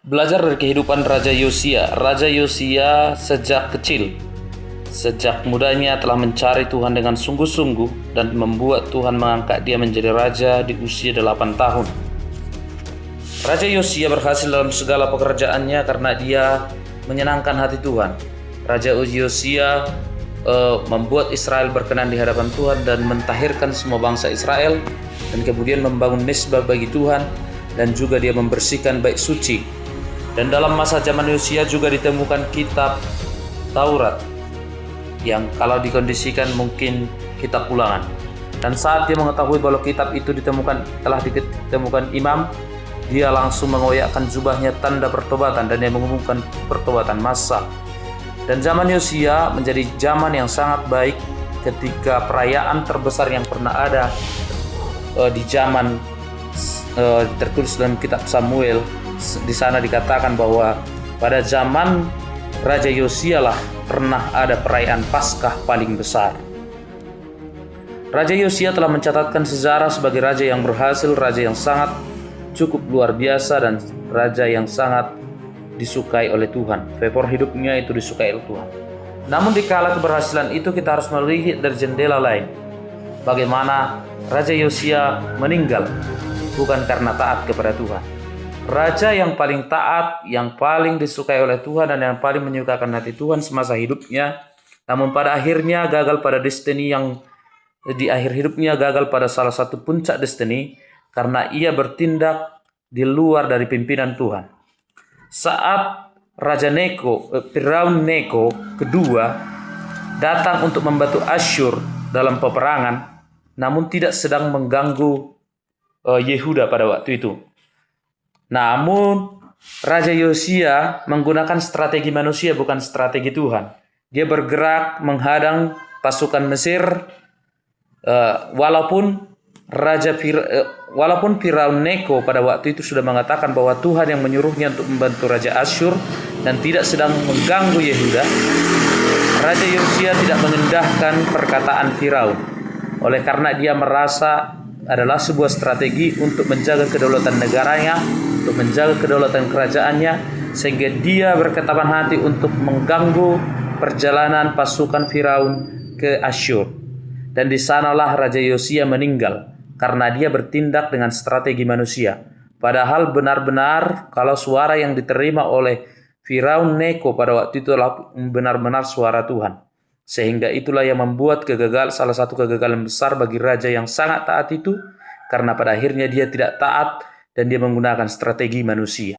Belajar dari kehidupan Raja Yosia. Raja Yosia sejak kecil, sejak mudanya telah mencari Tuhan dengan sungguh-sungguh dan membuat Tuhan mengangkat dia menjadi raja di usia 8 tahun. Raja Yosia berhasil dalam segala pekerjaannya karena dia menyenangkan hati Tuhan. Raja Yosia membuat Israel berkenan di hadapan Tuhan dan mentahirkan semua bangsa Israel, dan kemudian membangun mezbah bagi Tuhan, dan juga dia membersihkan bait suci. Dan dalam masa zaman Yosia juga ditemukan kitab Taurat yang kalau dikondisikan mungkin kitab ulangan. Dan saat dia mengetahui bahwa kitab itu telah ditemukan imam, dia langsung mengoyakkan jubahnya tanda pertobatan dan dia mengumumkan pertobatan massal. Dan zaman Yosia menjadi zaman yang sangat baik ketika perayaan terbesar yang pernah ada di zaman tertulis dalam kitab Samuel. Di sana dikatakan bahwa pada zaman Raja Yosia lah pernah ada perayaan Paskah paling besar. Raja Yosia telah mencatatkan sejarah sebagai raja yang berhasil, raja yang sangat cukup luar biasa, dan raja yang sangat disukai oleh Tuhan. Favor hidupnya itu disukai oleh Tuhan. Namun di kala keberhasilan itu kita harus melihat dari jendela lain. Bagaimana Raja Yosia meninggal bukan karena taat kepada Tuhan. Raja yang paling taat, yang paling disukai oleh Tuhan, dan yang paling menyukakan hati Tuhan semasa hidupnya, namun pada akhirnya gagal pada destiny yang di akhir hidupnya gagal pada salah satu puncak destiny karena ia bertindak di luar dari pimpinan Tuhan. Saat Firaun Neko kedua datang untuk membantu Asyur dalam peperangan, namun tidak sedang mengganggu Yehuda pada waktu itu. Namun Raja Yosia menggunakan strategi manusia, bukan strategi Tuhan. Dia bergerak menghadang pasukan Mesir, walaupun Firaun Neko pada waktu itu sudah mengatakan bahwa Tuhan yang menyuruhnya untuk membantu Raja Asyur dan tidak sedang mengganggu Yehuda. Raja Yosia tidak mengendahkan perkataan Firaun, oleh karena dia merasa adalah sebuah strategi untuk menjaga kedaulatan negaranya, untuk menjaga kedaulatan kerajaannya, sehingga dia berketapan hati untuk mengganggu perjalanan pasukan Firaun ke Asyur. Dan di sanalah Raja Yosia meninggal karena dia bertindak dengan strategi manusia. Padahal benar-benar kalau suara yang diterima oleh Firaun Neko pada waktu itu adalah benar-benar suara Tuhan. Sehingga itulah yang membuat salah satu kegagalan besar bagi raja yang sangat taat itu, karena pada akhirnya dia tidak taat dan dia menggunakan strategi manusia.